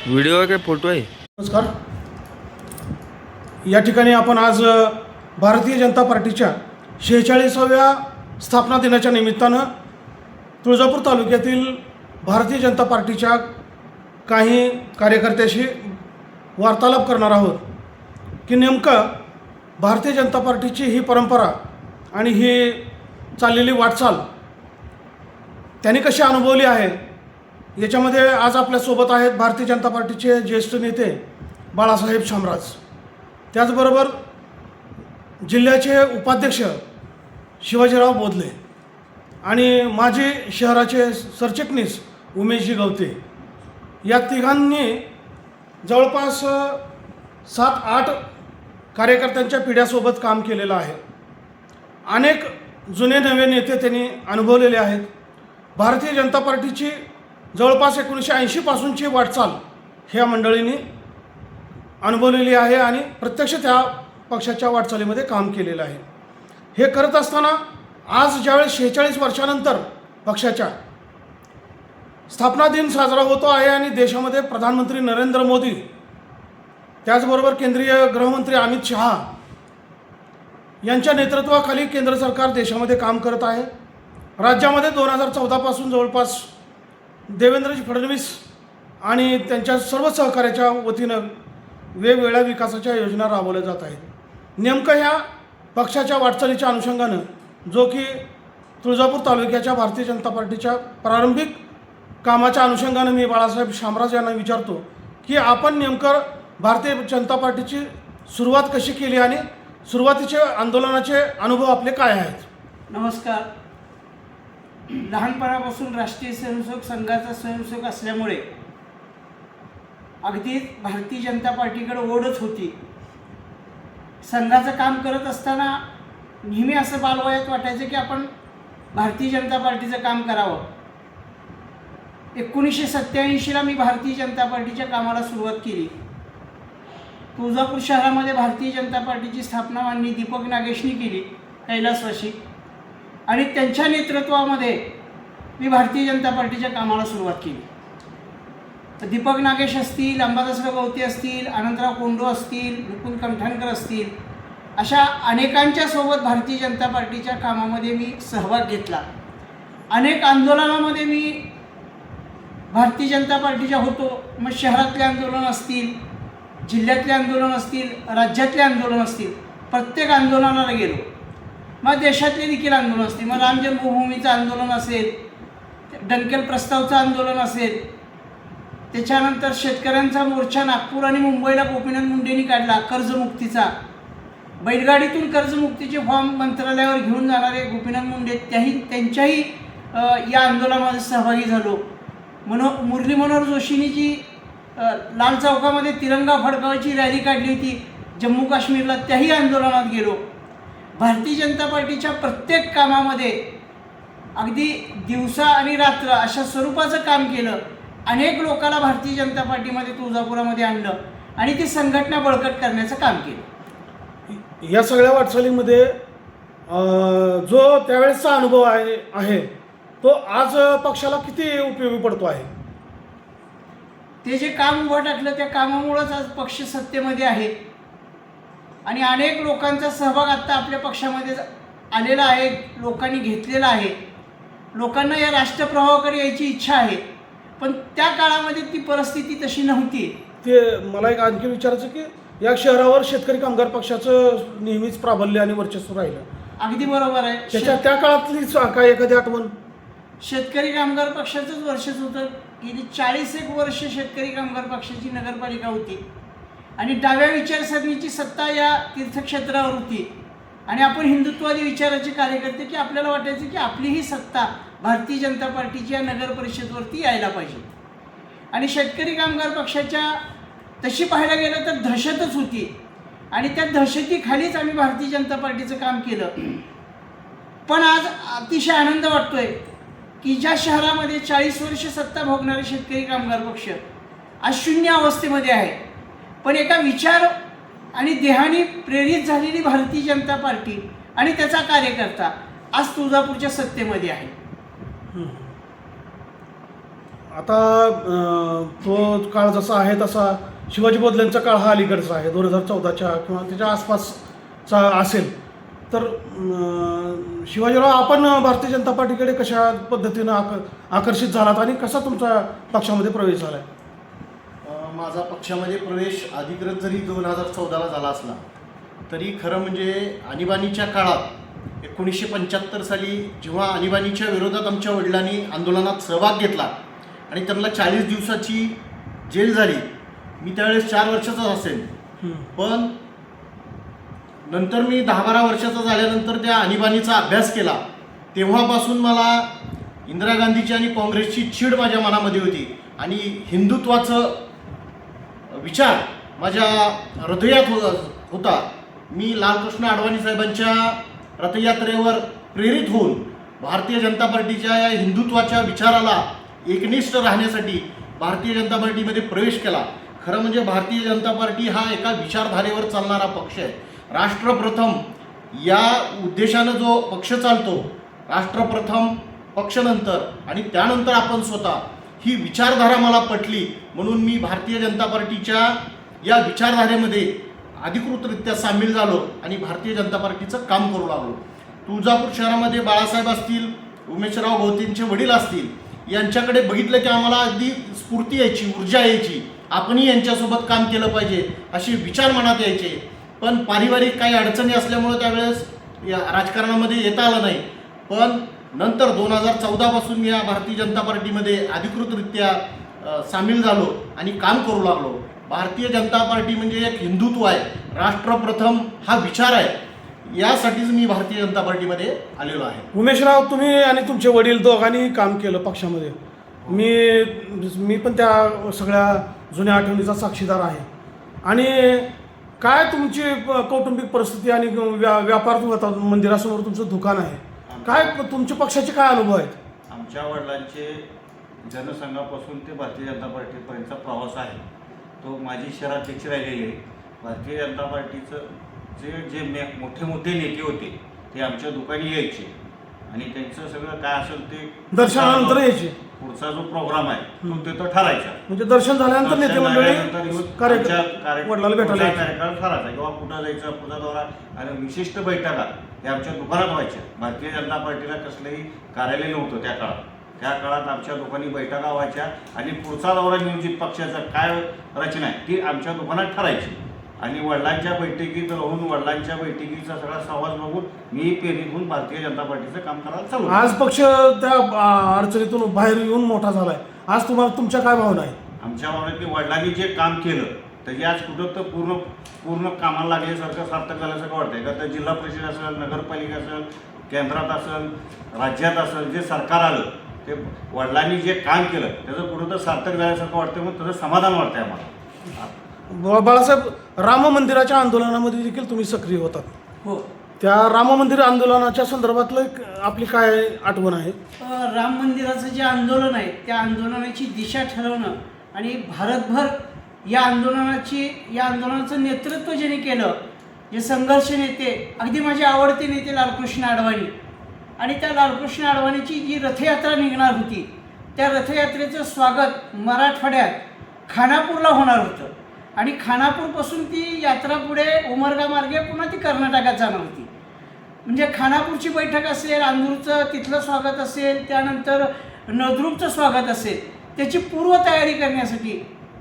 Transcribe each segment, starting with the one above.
Video आहे काय photo आहे? नमस्कार. या ठिकाणी आपण आज भारतीय जनता पार्टीच्या 46व्या स्थापना दिनाच्या निमित्तानं तुळजापूर तालुक्यातील भारतीय जनता पार्टीच्या काही कार्यकर्त्याशी वार्तालाप करणार आहोत की नेमकं भारतीय जनता पार्टीची ही परंपरा आणि ही चाललेली वाटचाल त्यांनी कशी अनुभवली आहे. याच्यामध्ये आज आपल्यासोबत आहेत भारतीय जनता पार्टीचे ज्येष्ठ नेते बाळासाहेब शामराज, त्याचबरोबर जिल्ह्याचे उपाध्यक्ष शिवाजीराव बोधले आणि माजी शहराचे सरचिटणीस उमेशजी गवते. या तिघांनी जवळपास 7-8 कार्यकर्त्यांच्या पिढ्यासोबत काम केलेलं आहे. अनेक जुने नवे नेते त्यांनी अनुभवलेले आहेत. भारतीय जनता पार्टीची जवळपास 1980 पासूनची वाटचाल ह्या मंडळींनी अनुभवलेली आहे आणि प्रत्यक्ष त्या पक्षाच्या वाटचालीमध्ये काम केलेलं आहे. हे करत असताना आज ज्यावेळेस 46 वर्षानंतर पक्षाच्या स्थापना दिन साजरा होतो आहे आणि देशामध्ये प्रधानमंत्री नरेंद्र मोदी, त्याचबरोबर केंद्रीय गृहमंत्री अमित शहा यांच्या नेतृत्वाखाली केंद्र सरकार देशामध्ये काम करत आहे. राज्यामध्ये 2014 पासून जवळपास देवेंद्रजी फडणवीस आणि त्यांच्या सर्व सहकार्याच्या वतीनं वेगवेगळ्या विकासाच्या योजना राबवल्या जात आहेत. नेमकं ह्या पक्षाच्या वाटचालीच्या अनुषंगानं जो की तुळजापूर तालुक्याच्या भारतीय जनता पार्टीच्या प्रारंभिक कामाच्या अनुषंगानं मी बाळासाहेब शामराज यांना विचारतो की आपण नेमकं भारतीय जनता पार्टीची सुरुवात कशी केली आणि सुरुवातीचे आंदोलनाचे अनुभव आपले काय आहेत. नमस्कार. लहानपणापासून राष्ट्रीय स्वयंसेवक संघाचा स्वयंसेवक असल्यामुळे अगदी भारतीय जनता पार्टीकडे ओढच होती. संघाचं काम करत असताना नेहमी असं बालवयात वाटायचं की आपण भारतीय जनता पार्टीचं काम करावं. 1987ला मी भारतीय जनता पार्टीच्या कामाला सुरुवात केली. तुळजापूर शहरामध्ये भारतीय जनता पार्टीची स्थापना माननीय दीपक नागेशनी केली, कैलासवासी, आणि त्यांच्या नेतृत्वामध्ये मी भारतीय जनता पार्टीच्या कामाला सुरुवात केली. तर दीपक नागेश असतील, अंबादासराव गवते असतील, अनंतराव कोंडो असतील, मुकुंद कंठाणकर असतील, अशा अनेकांच्या सोबत भारतीय जनता पार्टीच्या कामामध्ये मी सहभाग घेतला. अनेक आंदोलनामध्ये मी भारतीय जनता पार्टीच्या होतो. मग शहरातले आंदोलन असतील, जिल्ह्यातले आंदोलन असतील, राज्यातले आंदोलन असतील, प्रत्येक आंदोलनाला गेलो. मग देशातले देखील आंदोलन असतील, मग राम जन्मभूमीचं आंदोलन असेल, डंकेल प्रस्तावचं आंदोलन असेल, त्याच्यानंतर शेतकऱ्यांचा मोर्चा नागपूर आणि मुंबईला गोपीनाथ मुंडेंनी काढला कर्जमुक्तीचा. बैलगाडीतून कर्जमुक्तीचे फॉर्म मंत्रालयावर घेऊन जाणारे गोपीनाथ मुंडे त्यांच्याही या आंदोलनामध्ये सहभागी झालो. मुरली मनोहर जोशींनी जी लाल चौकामध्ये तिरंगा फडकावायची रॅली काढली होती जम्मू काश्मीरला, त्याही आंदोलनात गेलो. भारतीय जनता पार्टीच्या प्रत्येक कामामध्ये अगदी दिवसा आणि रात्र अशा स्वरूपाचं काम केलं. अनेक लोकांना भारतीय जनता पार्टीमध्ये तुळजापुरामध्ये आणलं आणि ती संघटना बळकट करण्याचं काम केलं. या सगळ्या वाटचालीमध्ये जो त्यावेळेसचा अनुभव आहे तो आज पक्षाला किती उपयोगी पडतो आहे. ते जे काम उभं टाकलं त्या कामामुळंच आज पक्ष सत्तेमध्ये आहे आणि अनेक लोकांचा सहभाग आत्ता आपल्या पक्षामध्ये आलेला आहे, लोकांनी घेतलेला आहे. लोकांना या राष्ट्रप्रवाहाकडे यायची इच्छा आहे, पण त्या काळामध्ये ती परिस्थिती तशी नव्हती. ते मला एक आणखी विचारायचं की या शहरावर शेतकरी कामगार पक्षाचं नेहमीच प्राबल्य आणि वर्चस्व राहिलं. अगदी बरोबर आहे. त्या काळातलीच काय एखादी आठवण. शेतकरी कामगार पक्षाचंच वर्षच होतं. गेली 41 वर्ष शेतकरी कामगार पक्षाची नगरपालिका होती आणि डाव्या विचारसरणीची सत्ता या तीर्थक्षेत्रावर होती आणि आपण हिंदुत्ववादी विचाराचे कार्यकर्ते की आपल्याला वाटायचं की आपली ही सत्ता भारतीय जनता पार्टीच्या नगर परिषदेवरती यायला पाहिजे. आणि शेतकरी कामगार पक्षाच्या तशी पाहायला गेलं तर दहशतच होती आणि त्या दहशतीखालीच आम्ही भारतीय जनता पार्टीचं काम केलं. पण आज अतिशय आनंद वाटतोय की ज्या शहरामध्ये 40 वर्ष सत्ता भोगणारे शेतकरी कामगार पक्ष आज शून्य अवस्थेमध्ये आहे, पण एका विचार आणि देहाने प्रेरित झालेली भारतीय जनता पार्टी आणि त्याचा कार्यकर्ता आज तुळजापूरच्या सत्तेमध्ये आहे. आता तो काळ जसा आहे तसा शिवाजी बोधलेंचा काळ हा अलीकडचा आहे 2014च्या किंवा त्याच्या आसपासचा असेल. तर शिवाजीराव, आपण भारतीय जनता पार्टीकडे कशा पद्धतीनं आकर्षित झालात आणि कसा तुमचा पक्षामध्ये प्रवेश झाला आहे? माझा पक्षामध्ये प्रवेश अधिकृत जरी 2014ला झाला असला तरी खरं म्हणजे आणीबाणीच्या काळात 1975 साली जेव्हा आणीबाणीच्या विरोधात आमच्या वडिलांनी आंदोलनात सहभाग घेतला आणि त्यांना 40 दिवसाची जेल झाली. मी त्यावेळेस 4 वर्षाचाच असेल, पण नंतर मी 10-12 वर्षाचा झाल्यानंतर त्या आणीबाणीचा अभ्यास केला. तेव्हापासून मला इंदिरा गांधीची आणि काँग्रेसची चीड माझ्या मनामध्ये होती आणि हिंदुत्वाचं विचार माझ्या हृदयात होता. मी लालकृष्ण अडवाणी साहेबांच्या रथयात्रेवर प्रेरित होऊन भारतीय जनता पार्टीच्या या हिंदुत्वाच्या विचाराला एकनिष्ठ राहण्यासाठी भारतीय जनता पार्टीमध्ये प्रवेश केला. खरं म्हणजे भारतीय जनता पार्टी हा एका विचारधारेवर चालणारा पक्ष आहे. राष्ट्रप्रथम या उद्देशानं जो पक्ष चालतो, राष्ट्रप्रथम पक्षनंतर आणि त्यानंतर आपण स्वतः, ही विचारधारा मला पटली. म्हणून मी भारतीय जनता पार्टीच्या या विचारधारेमध्ये अधिकृतरित्या सामील झालो आणि भारतीय जनता पार्टीचं काम करू लागलो. तुळजापूर शहरामध्ये बाळासाहेब असतील, उमेशराव भोवतेंचे वडील असतील, यांच्याकडे बघितलं की आम्हाला अगदी स्फूर्ती यायची, ऊर्जा यायची. आपणही यांच्यासोबत काम केलं पाहिजे असे विचार मनात यायचे. पण पारिवारिक काही अडचणी असल्यामुळं त्यावेळेस या राजकारणामध्ये येता आलं नाही. पण नंतर 2014 पासून या भारतीय जनता पार्टीमध्ये अधिकृतरित्या सामील झालो आणि काम करू लागलो. भारतीय जनता पार्टी म्हणजे एक हिंदुत्व आहे, राष्ट्रप्रथम हा विचार आहे. यासाठीच मी भारतीय जनता पार्टीमध्ये आलेलो आहे. उमेशराव, तुम्ही आणि तुमचे वडील दोघांनी काम केलं पक्षामध्ये. मी पण त्या सगळ्या जुन्या आठवणीचा साक्षीदार आहे. आणि काय तुमची कौटुंबिक परिस्थिती आणि व्यापार होता, मंदिरासमोर तुमचं दुकान आहे, काय तुमच्या पक्षाचे काय अनुभव आहेत? आमच्या वडिलांचे जनसंघापासून ते भारतीय जनता पार्टीपर्यंतचा प्रवास आहे. तो माजी शहराध्यक्ष राहिलेले. भारतीय जनता पार्टीचं जे मोठे मोठे नेते होते ते आमच्या दुकानी यायचे आणि त्यांचं सगळं काय असेल ते दर्शनानंतर यायचे. पुढचा जो प्रोग्राम आहे तो तिथं ठरायचा. म्हणजे दर्शन झाल्यानंतर नेते मंडळी वडिलांना भेटायला यायचे. कार्यक्रम ठरायचा किंवा कुठं जायचं, पुढचा दौरा आणि विशिष्ट बैठका हे आमच्या दुकानात व्हायच्या. भारतीय जनता पार्टीला कसलंही कार्यालय नव्हतं त्या काळात. त्या काळात आमच्या दुकानी बैठका व्हायच्या आणि पुढचा दौरा नियोजित पक्षाचा काय रचना आहे ती आमच्या दुकानात ठरायची. आणि वडिलांच्या बैठकीत राहून वडिलांच्या बैठकीचा सगळा सहवास बघून मी प्रेरित होऊन भारतीय जनता पार्टीचं काम करायला चालू. आज पक्ष त्या अडचणीतून बाहेर येऊन मोठा झालाय. आज तुम्हाला तुमच्या काय भावना आहे? आमच्या भावनेत की वडिलांनी जे काम केलं त्याची आज कुठं तर पूर्ण कामाला लागल्यासारखं सार्थक झाल्यासारखं वाटतंय. का तर जिल्हा परिषद असेल, नगरपालिका असेल, केंद्रात असेल, राज्यात असेल, जे सरकार आलं ते वडिलांनी जे काम केलं त्याचं कुठं तर सार्थक झाल्यासारखं वाटतं. मग त्याचं समाधान वाटतंय आम्हाला. बाळासाहेब, राम मंदिराच्या आंदोलनामध्ये देखील तुम्ही सक्रिय होतात. हो. त्या राम मंदिर आंदोलनाच्या संदर्भातलं आपली काय आठवण आहे? राम मंदिराचं जे आंदोलन आहे त्या आंदोलनाची दिशा ठरवणं आणि भारतभर या आंदोलनाचं नेतृत्व ज्याने केलं, जे संघर्ष नेते, अगदी माझे आवडते नेते लालकृष्ण अडवाणी. आणि त्या लालकृष्ण अडवाणीची जी रथयात्रा निघणार होती त्या रथयात्रेचं स्वागत मराठवाड्यात खानापूरला होणार होतं. आणि खानापूरपासून ती यात्रा पुढे उमरगा मार्गे पुन्हा ती कर्नाटकात जाणार होती. म्हणजे खानापूरची बैठक असेल, अंदूरचं तिथलं स्वागत असेल, त्यानंतर नळदुर्गचं स्वागत असेल, त्याची पूर्वतयारी करण्यासाठी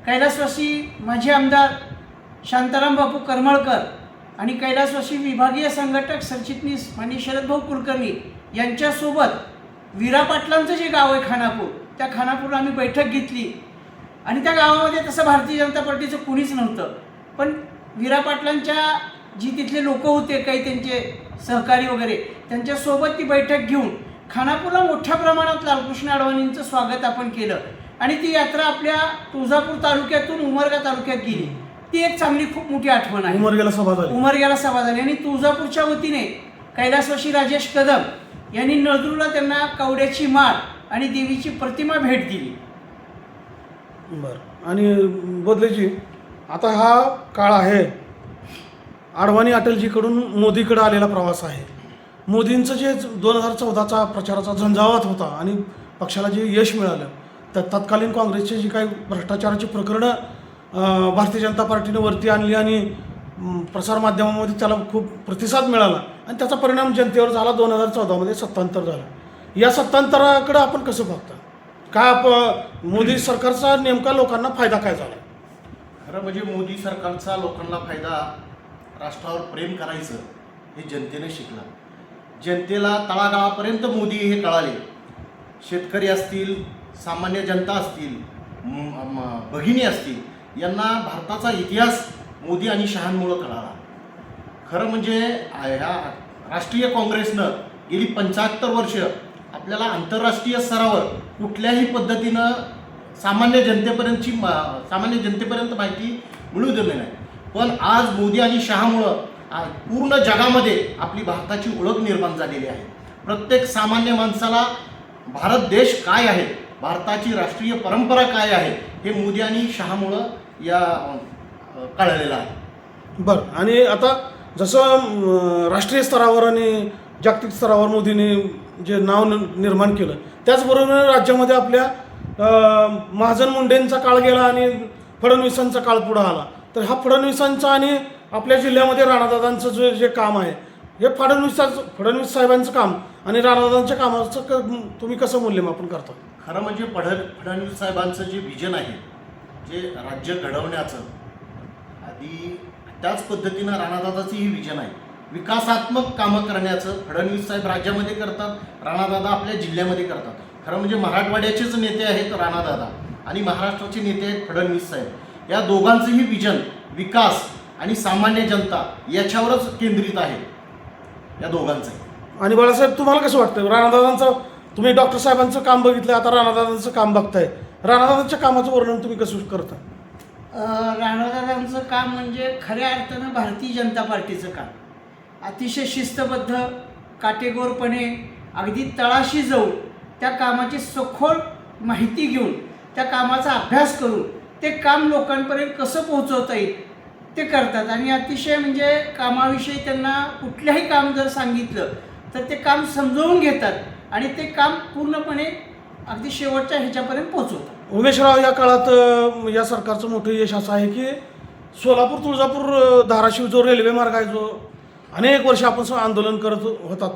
कैलासवासी माजी आमदार शांताराम बापू करमळकर आणि कैलासवासी विभागीय संघटक सरचिटणीस माननीय शरदभाऊ कुलकर्णी यांच्यासोबत विरा पाटलांचं जे गाव आहे खानापूर, त्या खानापूरला आम्ही बैठक घेतली. आणि त्या गावामध्ये तसं भारतीय जनता पार्टीचं कुणीच नव्हतं. पण विरा पाटलांच्या जी तिथले लोक होते, काही त्यांचे सहकारी वगैरे, त्यांच्यासोबत ती बैठक घेऊन खानापूरला मोठ्या प्रमाणात लालकृष्ण अडवाणींचं स्वागत आपण केलं. आणि ती यात्रा आपल्या तुळजापूर तालुक्यातून उमरगा तालुक्यात गेली. ती एक चांगली खूप मोठी आठवण आहे. उमरग्याला सभा झाली आणि तुळजापूरच्या वतीने कैलासवासी राजेश कदम यांनी नळदुर्गला त्यांना कवड्याची माळ आणि देवीची प्रतिमा भेट दिली. बरं. आणि बोधलेजी, आता हा काळ आहे, अडवाणी अटलजीकडून मोदीकडे आलेला प्रवास आहे. मोदींचं जे 2014चा प्रचाराचा झंझावात होता आणि पक्षाला जे यश मिळालं तत्कालीन काँग्रेसची जी काही भ्रष्टाचाराची प्रकरणं भारतीय जनता पार्टीने वरती आणली आणि प्रसारमाध्यमामध्ये त्याला खूप प्रतिसाद मिळाला आणि त्याचा परिणाम जनतेवर झाला. 2014मध्ये सत्तांतर झालं. या सत्तांतराकडे आपण कसं बघता? मोदी सरकारचा नेमका लोकांना फायदा काय झाला? खरं म्हणजे मोदी सरकारचा लोकांना फायदा, राष्ट्रावर प्रेम करायचं हे जनतेने शिकलं. जनतेला तळागाळापर्यंत मोदी हे कळाले. शेतकरी असतील, सामान्य जनता असतील, भगिनी असतील, यांना भारताचा इतिहास मोदी आणि शहांमुळं कळाला. खरं म्हणजे ह्या राष्ट्रीय काँग्रेसनं गेली 75 वर्ष आपल्याला आंतरराष्ट्रीय स्तरावर कुठल्याही पद्धतीनं सामान्य जनतेपर्यंत माहिती मिळू दिली नाही. पण आज मोदी आणि शहामुळं पूर्ण जगामध्ये आपली भारताची ओळख निर्माण झालेली आहे. प्रत्येक सामान्य माणसाला भारत देश काय आहे, भारताची राष्ट्रीय परंपरा काय आहे, हे मोदी आणि शहामुळं या कळलेलं आहे. बरं, आणि आता जसं राष्ट्रीय स्तरावर आणि जागतिक स्तरावर मोदींनी जे नाव निर्माण केलं, त्याचबरोबर राज्यामध्ये आपल्या महाजन मुंडेंचा काळ गेला आणि फडणवीसांचा काळ पुढं आला. तर हा फडणवीसांचा आणि आपल्या जिल्ह्यामध्ये राणादादांचं जे काम आहे, हे फडणवीस साहेबांचं काम आणि राणादादांच्या कामाचं तुम्ही कसं मूल्यमापन करता? खरं म्हणजे फडणवीस साहेबांचं जे विजन आहे, जे राज्य घडवण्याचं, आधी त्याच पद्धतीनं राणादादाचंही विजन आहे. विकासात्मक कामं करण्याचं फडणवीस साहेब राज्यामध्ये करतात, राणादादा आपल्या जिल्ह्यामध्ये करतात. खरं म्हणजे मराठवाड्याचेच नेते आहेत राणादादा आणि महाराष्ट्राचे नेते आहेत फडणवीस साहेब. या दोघांचंही विजन विकास आणि सामान्य जनता याच्यावरच केंद्रित आहे, या दोघांचंही. आणि बाळासाहेब, तुम्हाला कसं वाटतं राणादादांचं? तुम्ही डॉक्टर साहेबांचं काम बघितलं, आता राणादादांचं काम बघताय. राणादादांच्या कामाचं वर्णन तुम्ही कसं करता? राणादादांचं काम म्हणजे खऱ्या अर्थानं भारतीय जनता पार्टीचं काम. अतिशय शिस्तबद्ध, काटेकोरपणे, अगदी तळाशी जाऊन त्या कामाची सखोल माहिती घेऊन, त्या कामाचा अभ्यास करून ते काम लोकांपर्यंत कसं पोहोचवता येईल ते करतात. आणि अतिशय म्हणजे कामाविषयी त्यांना कुठल्याही काम जर सांगितलं तर ते काम समजवून घेतात आणि ते काम पूर्णपणे अगदी शेवटच्या ह्याच्यापर्यंत पोहोचवतात. उमेशराव, या काळात या सरकारचं मोठं यश असं आहे की सोलापूर, तुळजापूर, धाराशिव जो रेल्वे मार्ग आहे, जो अनेक वर्ष आपण आंदोलन करत होतात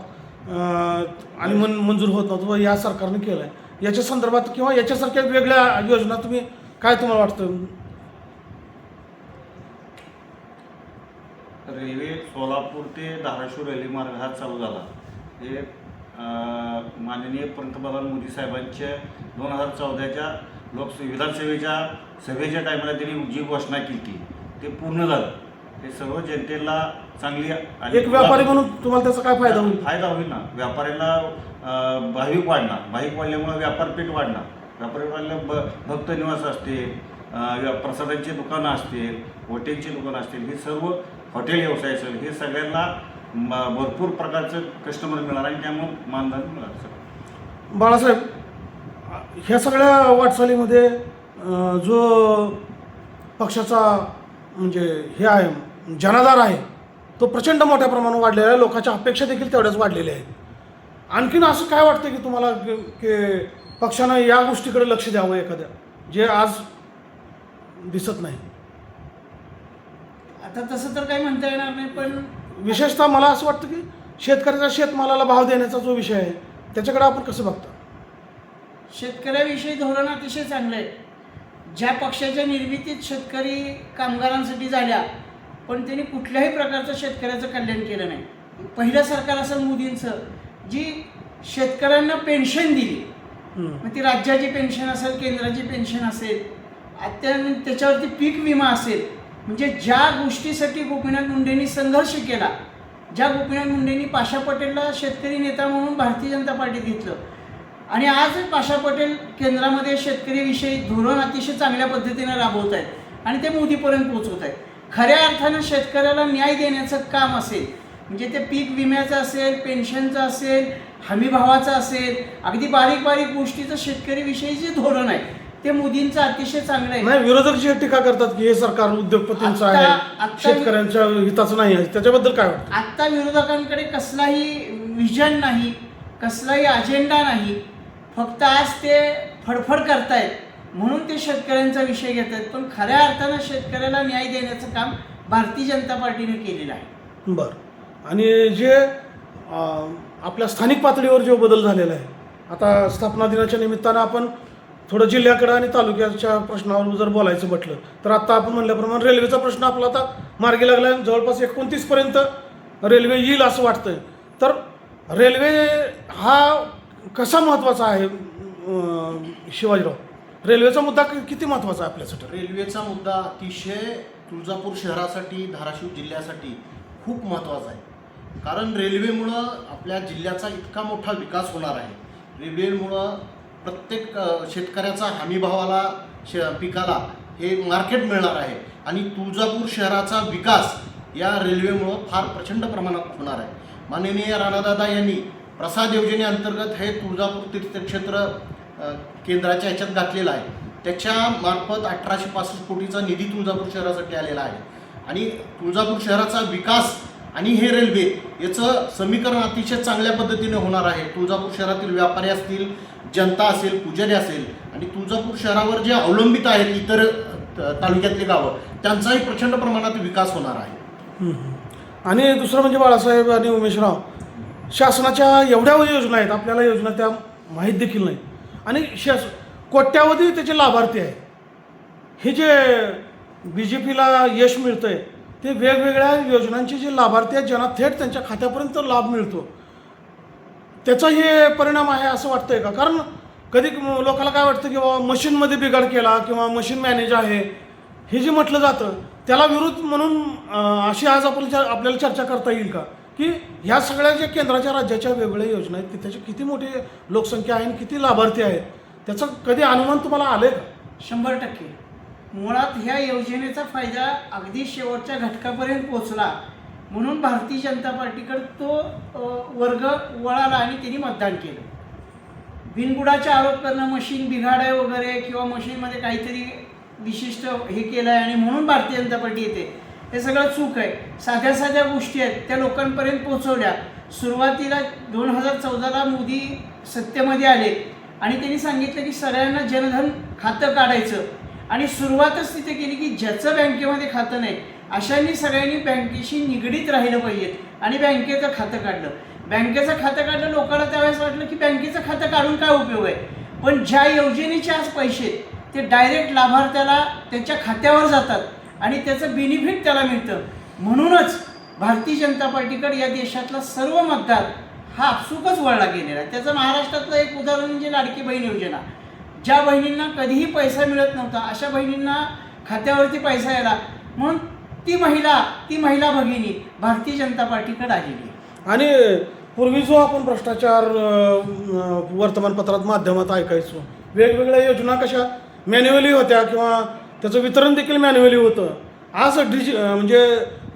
आणि मंजूर होत नव्हतं, या सरकारने केलं आहे. याच्या संदर्भात किंवा याच्यासारख्या वेगळ्या योजना तुम्ही काय तुम्हाला वाटतं? रेल्वे सोलापूर ते धाराशिव रेल्वे मार्ग हा चालू झाला. हे माननीय पंतप्रधान मोदी साहेबांच्या 2014च्या विधानसभेच्या सभेच्या टायमाला त्यांनी जी घोषणा केली ते पूर्ण झालं. हे सर्व जनतेला चांगली एक व्यापारी म्हणून तुम्हाला त्याचा काय फायदा होईल? फायदा होईल ना. व्यापाऱ्यांना भाविक वाढल्यामुळे व्यापारपेठ वाढणार. व्यापारी वाढल्या भक्त निवास असतील, प्रसादांची दुकानं असतील, हॉटेलची दुकानं असतील, हे सर्व हॉटेल व्यवसाय असेल, हे सगळ्यांना भरपूर प्रकारचं कस्टमर मिळणार आणि त्यामुळे मानधन मिळणार. बाळासाहेब, ह्या सगळ्या वाटचालीमध्ये जो पक्षाचा म्हणजे हे आहे, जनाधार आहे, तो प्रचंड मोठ्या प्रमाणात वाढलेला आहे. लोकांच्या अपेक्षा देखील तेवढ्याच वाढलेल्या आहेत. आणखीन असं काय वाटतं की तुम्हाला की पक्षानं या गोष्टीकडे लक्ष द्यावं एखाद्या, जे आज दिसत नाही? आता तसं तर काही म्हणता येणार नाही, पण विशेषतः मला असं वाटतं की शेतकऱ्याचा शेतमालाला भाव देण्याचा जो विषय आहे, त्याच्याकडे आपण कसं बघता? शेतकऱ्याविषयी धोरण अतिशय चांगलं आहे. ज्या पक्षाच्या निर्मितीत शेतकरी कामगारांसाठी झाल्या, पण त्यांनी कुठल्याही प्रकारचं शेतकऱ्याचं कल्याण केलं नाही. पहिलं सरकार असेल मोदींचं, जी शेतकऱ्यांना पेन्शन दिली, मग ती राज्याची पेन्शन असेल, केंद्राची पेन्शन असेल, त्याच्यावरती पीक विमा असेल, म्हणजे ज्या गोष्टीसाठी गोपीनाथ मुंडेंनी संघर्ष केला, ज्या गोपीनाथ मुंडेंनी पाशा पटेलला शेतकरी नेता म्हणून भारतीय जनता पार्टीत घेतलं आणि आज पाशा पटेल केंद्रामध्ये शेतकरीविषयी धोरण अतिशय चांगल्या पद्धतीनं राबवत आहेत आणि ते मोदीपर्यंत पोहोचवत आहेत. खऱ्या अर्थानं शेतकऱ्याला न्याय देण्याचं काम असेल, म्हणजे ते पीक विम्याचं असेल, पेन्शनचं असेल, हमीभावाचं असेल, अगदी बारीक बारीक गोष्टीचं शेतकरीविषयी जे धोरण आहे ते मोदींचं अतिशय चांगलं आहे. नाही, विरोधक जी टीका करतात की हे सरकार उद्योगपतींचं आहे, शेतकऱ्यांच्या हिताचं नाही आहे, त्याच्याबद्दल काय वाटतं? आत्ता विरोधकांकडे कसलाही विजन नाही, कसलाही अजेंडा नाही. फक्त आज ते फडफड करतायत म्हणून ते शेतकऱ्यांचा विषय घेत आहेत, पण खऱ्या अर्थानं शेतकऱ्याला न्याय देण्याचं काम भारतीय जनता पार्टीने केलेलं आहे. बरं. आणि जे आपल्या स्थानिक पातळीवर जो बदल झालेला आहे, आता स्थापना दिनाच्या निमित्तानं आपण थोडं जिल्ह्याकडं आणि तालुक्याच्या प्रश्नावर जर बोलायचं म्हटलं तर आत्ता आपण म्हणल्याप्रमाणे रेल्वेचा प्रश्न आपला आता मार्गी लागला आहे. जवळपास 29पर्यंत रेल्वे येईल असं वाटतंय. तर रेल्वे हा कसा महत्त्वाचा आहे शिवाजीराव? रेल्वेचा मुद्दा किती महत्त्वाचा आहे आपल्यासाठी? रेल्वेचा मुद्दा अतिशय तुळजापूर शहरासाठी, धाराशिव जिल्ह्यासाठी खूप महत्त्वाचा आहे. कारण रेल्वेमुळं आपल्या जिल्ह्याचा इतका मोठा विकास होणार आहे. रेल्वेमुळं प्रत्येक शेतकऱ्याचा हमीभावाला पिकाला हे मार्केट मिळणार आहे आणि तुळजापूर शहराचा विकास या रेल्वेमुळं फार प्रचंड प्रमाणात होणार आहे. माननीय राणादादा यांनी प्रसाद योजनेअंतर्गत हे तुळजापूर तीर्थक्षेत्र केंद्राच्या ह्याच्यात घातलेलं आहे. त्याच्या मार्फत 1865 कोटीचा निधी तुळजापूर शहरासाठी आलेला आहे आणि तुळजापूर शहराचा विकास आणि हे रेल्वे याचं समीकरण अतिशय चांगल्या पद्धतीने होणार आहे. तुळजापूर शहरातील व्यापारी असतील, जनता असेल, पुजारी असेल आणि तुळजापूर शहरावर जे अवलंबित आहेत इतर तालुक्यातली गावं, त्यांचाही प्रचंड प्रमाणात विकास होणार आहे. आणि दुसरं म्हणजे बाळासाहेब आणि उमेशराव, शासनाच्या एवढ्या योजना आहेत, आपल्याला योजना त्या माहीत देखील नाही आणि कोट्यावधी त्याचे लाभार्थी आहेत. हे जे BJPला यश मिळतं आहे ते वेगवेगळ्या योजनांचे जे लाभार्थी आहेत ज्यांना थेट त्यांच्या खात्यापर्यंत लाभ मिळतो त्याचा हे परिणाम आहे असं वाटतंय का? कारण कधी लोकांना काय वाटतं की बाबा मशीनमध्ये बिघाड केला किंवा मशीन मॅनेज आहे हे जे म्हटलं जातं त्याला विरोध म्हणून अशी आज आपल्याला चर्चा करता येईल का की ह्या सगळ्या ज्या केंद्राच्या राज्याच्या वेगवेगळ्या योजना आहेत त्याची किती मोठी लोकसंख्या आहे आणि किती लाभार्थी आहेत त्याचा कधी अनुमान तुम्हाला आले का? 100%. मुळात ह्या योजनेचा फायदा अगदी शेवटच्या घटकापर्यंत पोचला म्हणून भारतीय जनता पार्टीकडे तो वर्ग वळाला आणि त्यांनी मतदान केलं. बिनबुडाचे आरोप करणं, मशीन बिघाड आहे वगैरे किंवा मशीनमध्ये काहीतरी विशिष्ट हे केलं आहे आणि म्हणून भारतीय जनता पार्टी येते, हे सगळं चूक आहे. साध्या साध्या गोष्टी आहेत त्या लोकांपर्यंत पोचवल्या. सुरुवातीला 2014ला मोदी सत्तेमध्ये आले आणि त्यांनी सांगितलं की सगळ्यांना जनधन खातं काढायचं आणि सुरुवातच तिथे केली की ज्याचं बँकेमध्ये खातं नाही अशांनी सगळ्यांनी बँकेशी निगडीत राहिलं पाहिजेत आणि बँकेचं खातं काढलं. बँकेचं खातं काढलं, लोकांना त्यावेळेस वाटलं की बँकेचं खातं काढून काय उपयोग आहे, पण ज्या योजनेचे आज पैसे ते डायरेक्ट लाभार्थ्याला त्याच्या खात्यावर जातात आणि त्याचं बेनिफिट त्याला मिळतं. म्हणूनच भारतीय जनता पार्टीकडे या देशातला सर्व मतदार हा आपसुकच वळला गेलेला आहे. त्याचं महाराष्ट्रातलं एक उदाहरण म्हणजे लाडकी बहीण योजना. ज्या बहिणींना कधीही पैसा मिळत नव्हता अशा बहिणींना खात्यावरती पैसा यायला म्हणून ती महिला भगिनी भारतीय जनता पार्टीकडे आलेली. आणि पूर्वी जो आपण भ्रष्टाचार वर्तमानपत्रात माध्यमात ऐकायचो, वेगवेगळ्या योजना कशा मॅन्युअली होत्या किंवा त्याचं वितरण देखील मॅन्युअली होतं. आज म्हणजे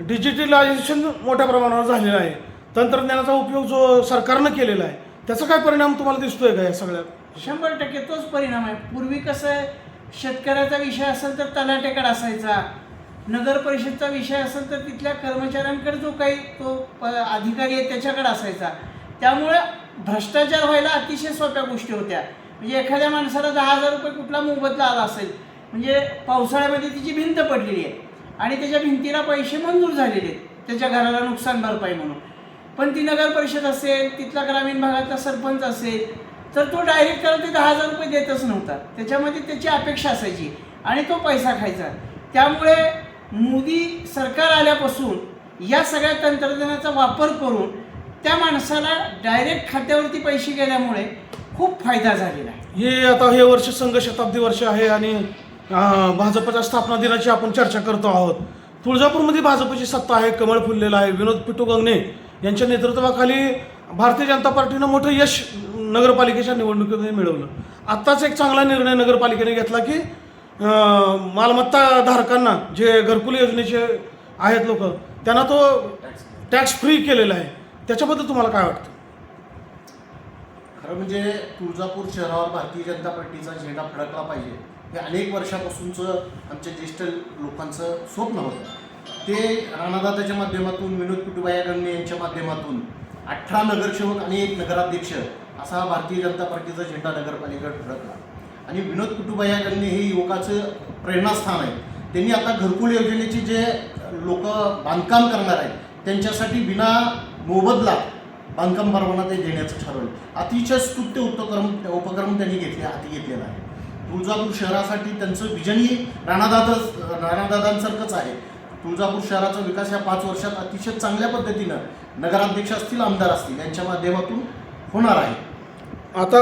डिजिटलायझेशन मोठ्या प्रमाणावर झालेलं आहे. तंत्रज्ञानाचा उपयोग जो सरकारनं केलेला आहे त्याचा काय परिणाम तुम्हाला दिसतोय का या सगळ्या? 100% तोच परिणाम आहे. पूर्वी कसं आहे, शेतकऱ्याचा विषय असेल तर तलाठ्याकडे असायचा, नगर परिषदचा विषय असेल तर तिथल्या कर्मचाऱ्यांकडे जो काही तो अधिकारी आहे त्याच्याकडे असायचा. त्यामुळे भ्रष्टाचार व्हायला अतिशय सोप्या गोष्टी होत्या. म्हणजे एखाद्या माणसाला 10,000 रुपये कुठला मोबदला आला असेल, म्हणजे पावसाळ्यामध्ये तिची भिंत पडलेली आहे आणि त्याच्या भिंतीला पैसे मंजूर झालेले आहेत त्याच्या घराला नुकसान भरपाई म्हणून, पण ती नगर परिषद असेल, तिथला ग्रामीण भागातला सरपंच असेल तर तो डायरेक्ट त्याला ते 10,000 रुपये देतच नव्हता. त्याच्यामध्ये त्याची अपेक्षा असायची आणि तो पैसा खायचा. त्यामुळे मोदी सरकार आल्यापासून या सगळ्या तंत्रज्ञानाचा वापर करून त्या माणसाला डायरेक्ट खात्यावरती पैसे गेल्यामुळे खूप फायदा झालेला आहे. हे आता हे वर्ष संघ शताब्दी वर्ष आहे आणि भाजपच्या स्थापना दिनाची आपण चर्चा करतो आहोत. तुळजापूरमध्ये भाजपची सत्ता आहे, कमळ फुललेलं आहे. विनोद पिटू गंगणे यांच्या नेतृत्वाखाली भारतीय जनता पार्टीनं मोठं यश नगरपालिकेच्या निवडणुकीमध्ये मिळवलं. आत्ताच एक चांगला निर्णय नगरपालिकेने घेतला की मालमत्ता धारकांना जे घरकुल योजनेचे आहेत लोक त्यांना तो टॅक्स फ्री केलेला आहे. त्याच्याबद्दल तुम्हाला काय वाटतं? खरं म्हणजे तुळजापूर शहरावर भारतीय जनता पार्टीचा झेंडा फडकला पाहिजे हे अनेक वर्षापासूनचं आमच्या ज्येष्ठ लोकांचं स्वप्न होतं. ते राणादादाच्या माध्यमातून, विनोद पिटूबाया गंगणे यांच्या माध्यमातून 18 नगरसेवक आणि 1 नगराध्यक्ष असा भारतीय जनता पार्टीचा झेंडा नगरपालिकेत फडकला. आणि विनोद कुटुंबैया यांनी हे युवकाचं प्रेरणास्थान आहे. त्यांनी आता घरकुल योजनेचे जे लोक बांधकाम करणार आहेत त्यांच्यासाठी बिना मोबदला बांधकाम परवाना ते देण्याचं ठरवलं. अतिशय स्तुत्य उपक्रम त्यांनी हाती घेतलेला आहे. तुळजापूर शहरासाठी त्यांचं विजनही राणादादांसारखंच आहे. तुळजापूर शहराचा विकास या 5 वर्षात अतिशय चांगल्या पद्धतीनं नगराध्यक्ष असतील, आमदार असतील यांच्या माध्यमातून होणार आहे. आता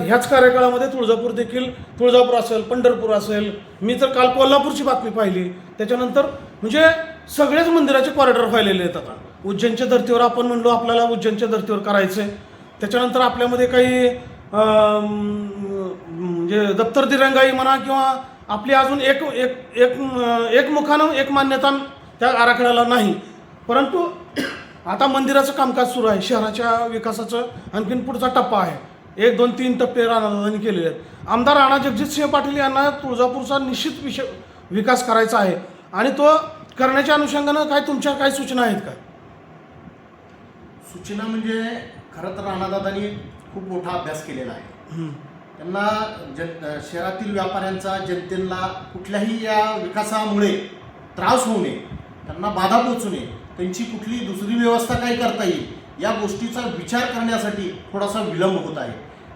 ह्याच कार्यकाळामध्ये तुळजापूर असेल, पंढरपूर असेल, मी तर काल कोल्हापूरची बातमी पाहिली. त्याच्यानंतर म्हणजे सगळेच मंदिराचे कॉरिडॉर व्हायलेले आहेत. आता उज्जैनच्या धर्तीवर आपण म्हणलो आपल्याला उज्जैनच्या धर्तीवर करायचं आहे. त्याच्यानंतर आपल्यामध्ये काही म्हणजे दप्तर दिरंगाई म्हणा किंवा आपली अजून एक मुखानं एक मान्यता त्या आराखड्याला नाही. परंतु आता मंदिराचं कामकाज सुरू आहे. शहराच्या विकासाचं आणखीन पुढचा टप्पा आहे. 1, 2, 3 टप्पे राणादादांनी केलेले आहेत. आमदार राणा जगजितसिंह पाटील यांना तुळजापूरचा निश्चित विकास करायचा आहे आणि तो करण्याच्या अनुषंगानं तुमच्या काय सूचना आहेत का? सूचना म्हणजे खरं तर राणादादांनी खूप मोठा अभ्यास केलेला आहे. त्यांना शहरातील व्यापाऱ्यांचा, जनतेला कुठल्याही या विकासामुळे त्रास होऊ नये, त्यांना बाधा पोचू नये, त्यांची कुठली दुसरी व्यवस्था काय करता येईल या गोष्टीचा विचार करण्यासाठी थोडासा विलंब होत आहे.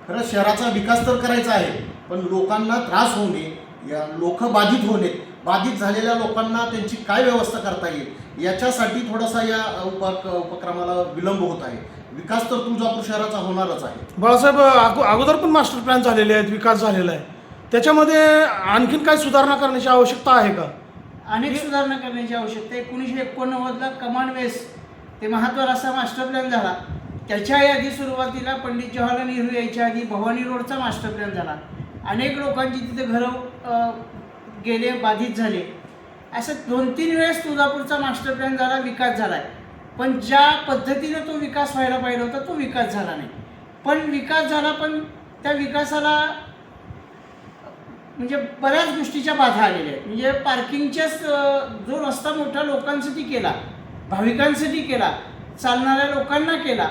खरं शहराचा विकास तर करायचा आहे, पण लोकांना त्रास होऊ नये, या लोक बाधित होऊ नयेत, बाधित झालेल्या लोकांना त्यांची काय व्यवस्था करता येईल याच्यासाठी थोडासा या उपक्रमाला विलंब होत आहे. विकास तर तुळजापूर शहराचा होणारच आहे. बाळासाहेब, अगोदर पण मास्टर प्लॅन झालेले आहेत, विकास झालेला आहे. त्याच्यामध्ये आणखीन काय सुधारणा करण्याची आवश्यकता आहे का? अनेक सुधारणा करण्याची आवश्यकता. 1989ला कमांड वेस ते महाद्वार असा मास्टर प्लॅन झाला. त्याच्याही आधी सुरुवातीला पंडित जवाहरलाल नेहरू यायच्या आधी भवानी रोडचा मास्टर प्लॅन झाला. अनेक लोकांची तिथे घरं गेले, बाधित झाले. असं 2-3 वेळेस तुळजापूरचा मास्टर प्लॅन झाला, विकास झाला आहे. पण ज्या पद्धतीनं तो विकास व्हायला पाहिजे होता तो विकास झाला नाही. पण विकास झाला, पण त्या विकासाला म्हणजे बऱ्याच गोष्टीच्या बाधा आलेल्या आहेत. म्हणजे पार्किंगच्याच जो रस्ता मोठा लोकांसाठी केला, भाविकांसाठी केला, चालणाऱ्या लोकांना केला,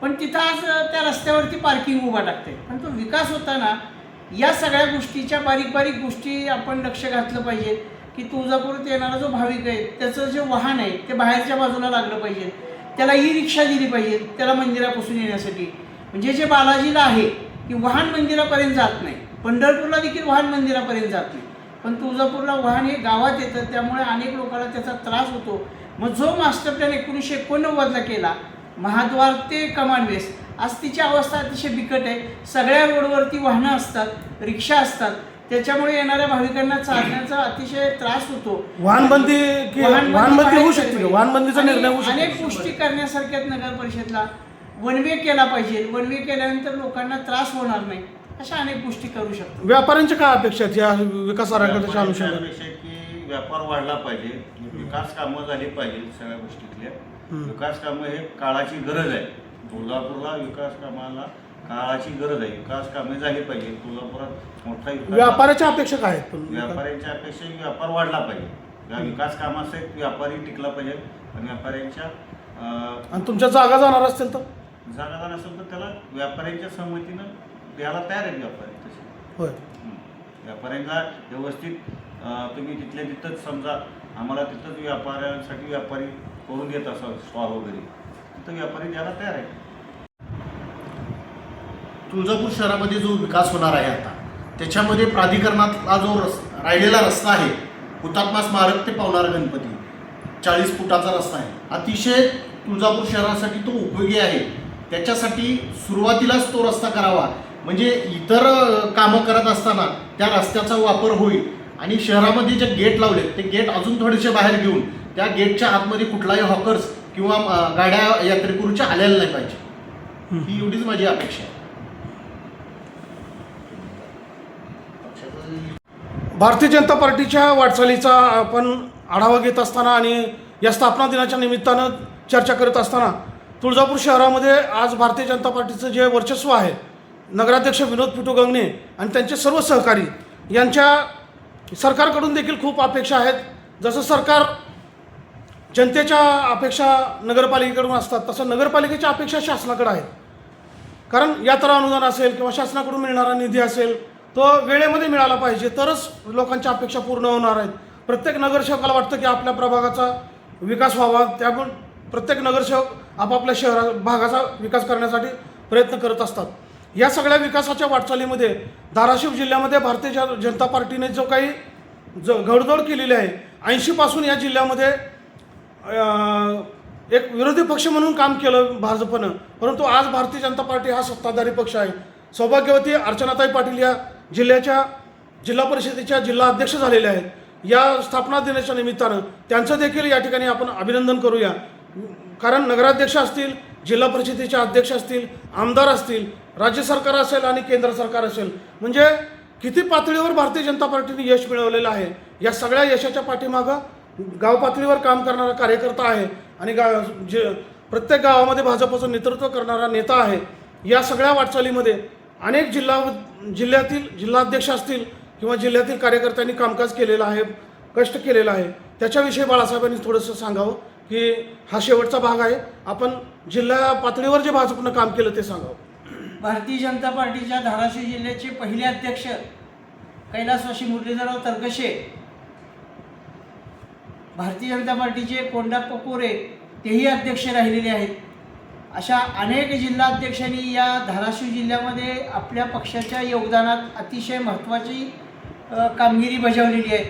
पण तिथं आज त्या रस्त्यावरती पार्किंग उभा टाकते. पण तो विकास होताना या सगळ्या गोष्टीच्या बारीक बारीक गोष्टी आपण लक्ष घातलं पाहिजे की तुळजापूरात येणारा जो भाविक आहे त्याचं जे वाहन आहे ते बाहेरच्या बाजूला लागलं पाहिजे, त्याला ई रिक्षा दिली पाहिजे त्याला मंदिरापासून येण्यासाठी. म्हणजे जे बालाजीला आहे की वाहन मंदिरापर्यंत जात नाही, पंढरपूरला देखील वाहन मंदिरापर्यंत जात नाही, पण तुळजापूरला वाहन हे गावात येतं, त्यामुळे अनेक लोकांना त्याचा त्रास होतो. मग जो मास्टर प्लॅन 1989ला केला महाद्वार ते कमांड वेस, आज तिची अवस्था अतिशय बिकट आहे. सगळ्या रोडवरती वाहनं असतात, रिक्षा असतात, त्याच्यामुळे येणाऱ्या भाविकांना चालण्याचा अतिशय त्रास होतो. वाहनबंदी होऊ शकते, वाहनबंदीचा निर्णय होऊ शकतो. अनेक गोष्टी करण्यासारख्या नगर परिषदला. वन वे केला पाहिजे, वन वे केल्यानंतर लोकांना त्रास होणार नाही, अशा अनेक गोष्टी करू शकतो. व्यापाऱ्यांच्या काय अपेक्षा आहेत या विकास आराखड्याच्या अनुषंगाने? अपेक्षा आहे की व्यापार वाढला पाहिजे, विकास कामं झाली पाहिजे. सगळ्या गोष्टीतल्या विकास कामं हे काळाची गरज आहे. तुळजापूरला विकास कामाला काळाची गरज आहे. विकास कामे झाली पाहिजे. तुळजापुरात मोठा व्यापाऱ्याच्या अपेक्षा काय आहेत? व्यापाऱ्यांच्या अपेक्षा व्यापार वाढला पाहिजे. या विकास कामासाठी व्यापारी टिकला पाहिजे आणि व्यापाऱ्यांच्या आणि तुमच्या जागा जाणार असतील तर जागा जाणार असेल तर त्याला व्यापाऱ्यांच्या संमतीनं द्यायला तयार आहेत व्यापारी तसे. होय. व्यापाऱ्यांना व्यवस्थित तुम्ही तिथल्या तिथंच समजा आम्हाला तिथंच व्यापाऱ्यांसाठी व्यापारी करून देत असाल स्टॉल वगैरे, तिथं व्यापारी द्यायला तयार आहे. तुळजापूर शहरामध्ये जो विकास होणार आहे आता त्याच्यामध्ये प्राधिकरणातला जो राहिलेला रस्ता आहे हुतात्मा स्मारक ते पवनार गणपती 40 फुटाचा रस्ता आहे, अतिशय तुळजापूर शहरासाठी तो उपयोगी आहे. त्याच्यासाठी सुरुवातीलाच तो रस्ता करावा, म्हणजे इतर कामं करत असताना त्या रस्त्याचा वापर होईल. आणि शहरामध्ये जे गेट लावले ते गेट अजून थोडेसे बाहेर घेऊन त्या गेटच्या आतमध्ये कुठलाही हॉकर्स किंवा गाड्या यात्रेकरूच्या आलेल्या नाही पाहिजे. ही एवढीच माझी अपेक्षा आहे. भारतीय जनता पार्टीच्या वाटचालीचा आपण आढावा घेत असताना आणि या स्थापना दिनाच्या निमित्तानं चर्चा करत असताना तुळजापूर शहरामध्ये आज भारतीय जनता पार्टीचं जे वर्चस्व आहे, नगराध्यक्ष विनोद पिटू गंगणे आणि त्यांचे सर्व सहकारी यांच्या सरकारकडून देखील खूप अपेक्षा आहेत. जसं सरकार जनतेच्या अपेक्षा नगरपालिकेकडून असतात तसं नगरपालिकेच्या अपेक्षा शासनाकडे आहेत. कारण यात्रा अनुदान असेल किंवा शासनाकडून मिळणारा निधी असेल तो वेळेमध्ये मिळाला पाहिजे, तरच लोकांच्या अपेक्षा पूर्ण होणार आहेत. प्रत्येक नगरसेवकाला वाटतं की आपल्या प्रभागाचा विकास व्हावा, त्यामुळे प्रत्येक नगरसेवक आपापल्या भागाचा विकास करण्यासाठी प्रयत्न करत असतात. या सगळ्या विकासाच्या वाटचालीमध्ये धाराशिव जिल्ह्यामध्ये भारतीय जनता पार्टीने जो काही घडदोड केलेली आहे, 80पासून या जिल्ह्यामध्ये एक विरोधी पक्ष म्हणून काम केलं भाजपनं, परंतु आज भारतीय जनता पार्टी हा सत्ताधारी पक्ष आहे. सौभाग्यवती अर्चनाताई पाटील या जिल्हा परिषदेच्या जिल्हा अध्यक्ष झालेल्या आहेत. या स्थापना दिनाच्या निमित्तानं त्यांचं देखील या ठिकाणी आपण अभिनंदन करूया. कारण नगराध्यक्ष असतील, जिल्हा परिषदेचे अध्यक्ष असतील, आमदार असतील, राज्य सरकार असेल आणि केंद्र सरकार असेल, म्हणजे किती पातळीवर भारतीय जनता पार्टीने यश मिळवलेलं आहे. या सगळ्या यशाच्या पाठीमागं गाव पातळीवर काम करणारा कार्यकर्ता आहे आणि प्रत्येक गावामध्ये भाजपचं नेतृत्व करणारा नेता आहे. या सगळ्या वाटचालीमध्ये अनेक जिल्ह्यातील जिल्हाध्यक्ष असतील किंवा जिल्ह्यातील कार्यकर्त्यांनी कामकाज केलेलं आहे, कष्ट केलेलं आहे. त्याच्याविषयी बाळासाहेबांनी थोडंसं सांगावं की हा शेवटचा भाग आहे. आपण जिल्हा पातळीवर जे भाजपनं काम केलं ते सांगावं. भारतीय जनता पार्टीच्या धाराशिव जिल्ह्याचे पहिले अध्यक्ष कैलासवासी मुरलीधरराव तरकशे, भारतीय जनता पार्टीचे कोंडाप्पा कोरे तेही अध्यक्ष राहिलेले आहेत. अशा अनेक जिल्हाध्यक्षांनी या धाराशिव जिल्ह्यामध्ये आपल्या पक्षाच्या योगदानात अतिशय महत्त्वाची कामगिरी बजावलेली आहे.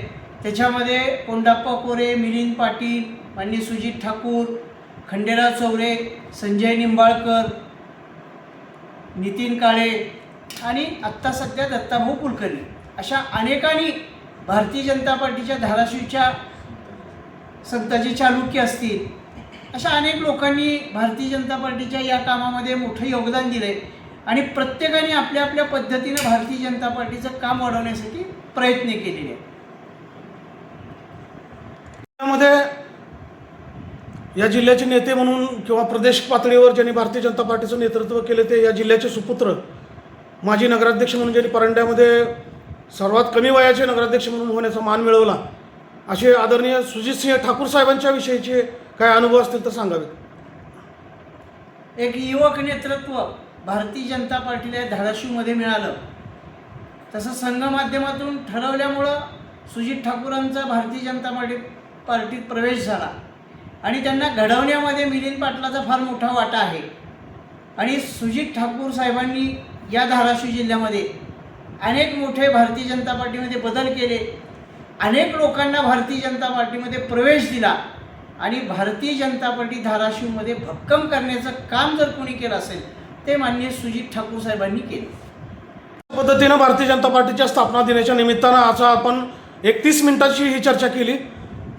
त्याच्यामध्ये कोंडाप्पा कोरे, मिलिंद पाटील, माननीय सुजित ठाकूर, खंडेराव चौरे, संजय निंबाळकर, नितीन काळे आणि आत्ता सध्या दत्ताभाऊ कुलकर्णी अशा अनेकांनी भारतीय जनता पार्टीच्या धाराशिवच्या संताजी चालुक्य असतील, अशा अनेक लोकांनी भारतीय जनता पार्टीच्या या कामामध्ये मोठं योगदान दिलं आहे आणि प्रत्येकाने आपल्या आपल्या पद्धतीनं भारतीय जनता पार्टीचं काम वाढवण्यासाठी प्रयत्न केलेले आहेत. त्यामध्ये या जिल्ह्याचे नेते म्हणून किंवा प्रदेश पातळीवर ज्यांनी भारतीय जनता पार्टीचं नेतृत्व केले ते या जिल्ह्याचे सुपुत्र, माजी नगराध्यक्ष म्हणून ज्यांनी परंड्यामध्ये सर्वात कमी वयाचे नगराध्यक्ष म्हणून होण्याचा मान मिळवला असे आदरणीय सुजितसिंह ठाकूर साहेबांच्या विषयीचे काय अनुभव असतील तर सांगावेत. एक युवक नेतृत्व भारतीय जनता पार्टीला धाराशिवमध्ये मिळालं, तसं संघ माध्यमातून ठरवल्यामुळं सुजित ठाकूरांचा भारतीय जनता पार्टीत प्रवेश झाला आणि त्यांना घडवण्यामध्ये मिलिंद पाटलाचा फार मोठा वाटा आहे. आणि सुजित ठाकूर साहेबांनी या धाराशिव जिल्ह्यामध्ये अनेक मोठे भारतीय जनता पार्टीमध्ये बदल केले, अनेक लोकांना भारतीय जनता पार्टीमध्ये प्रवेश दिला आणि भारतीय जनता पार्टी धाराशिवमध्ये भक्कम करण्याचं काम जर कोणी केलं असेल ते माननीय सुजित ठाकूर साहेबांनी केले. पद्धतीनं भारतीय जनता पार्टीच्या स्थापना दिनाच्या निमित्तानं आज आपण 31 मिनिटाची ही चर्चा केली.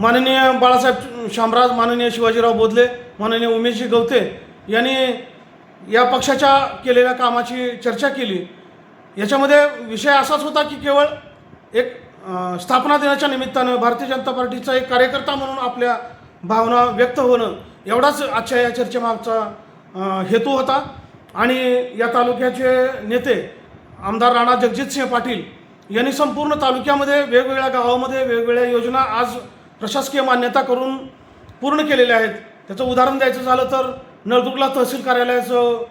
माननीय बाळासाहेब शामराज, माननीय शिवाजीराव बोधले, माननीय उमेशजी गवते यांनी या पक्षाच्या केलेल्या कामाची चर्चा केली. याच्यामध्ये विषय असाच होता की केवळ एक स्थापना दिनाच्या निमित्तानं भारतीय जनता पार्टीचा एक कार्यकर्ता म्हणून आपल्या भावना व्यक्त होणं एवढाच आजच्या या चर्चेमागचा हेतू होता. आणि या तालुक्याचे नेते आमदार राणा जगजितसिंह पाटील यांनी संपूर्ण तालुक्यामध्ये वेगवेगळ्या गावामध्ये वेगवेगळ्या योजना आज प्रशासकीय मान्यता करून पूर्ण केलेल्या आहेत. त्याचं उदाहरण द्यायचं झालं तर नळदुर्गला तहसील कार्यालयाचं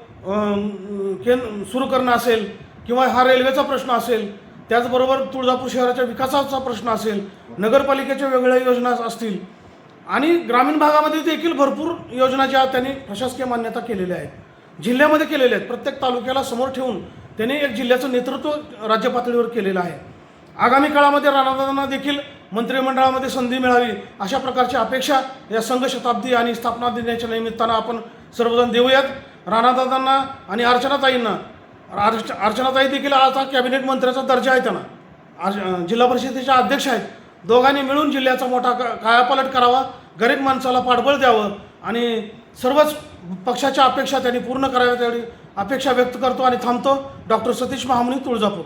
सुरू करणं असेल किंवा हा रेल्वेचा प्रश्न असेल, त्याचबरोबर तुळजापूर शहराच्या विकासाचा प्रश्न असेल, नगरपालिकेच्या वेगवेगळ्या योजना असतील आणि ग्रामीण भागामध्ये देखील भरपूर योजना ज्या त्यांनी प्रशासकीय मान्यता केलेल्या आहेत, जिल्ह्यामध्ये केलेल्या आहेत. प्रत्येक तालुक्याला समोर ठेवून त्यांनी एक जिल्ह्याचं नेतृत्व राज्य पातळीवर केलेलं आहे. आगामी काळामध्ये राणादादांना देखील मंत्रिमंडळामध्ये संधी मिळावी अशा प्रकारची अपेक्षा या संघ शताब्दी आणि स्थापना दिनाच्या निमित्तानं आपण सर्वजण देऊयात. राणादादांना आणि अर्चनाताईंना, अर्चनाताई देखील आता कॅबिनेट मंत्र्याचा दर्जा आहे, त्यांना जिल्हा परिषदेच्या अध्यक्ष आहेत. दोघांनी मिळून जिल्ह्याचा मोठा कायापालट करावा, गरीब माणसाला पाठबळ द्यावं आणि सर्वच पक्षाच्या अपेक्षा त्यांनी पूर्ण कराव्यात एवढी अपेक्षा व्यक्त करतो आणि थांबतो. डॉक्टर सतीश महामुनी, तुळजापूर.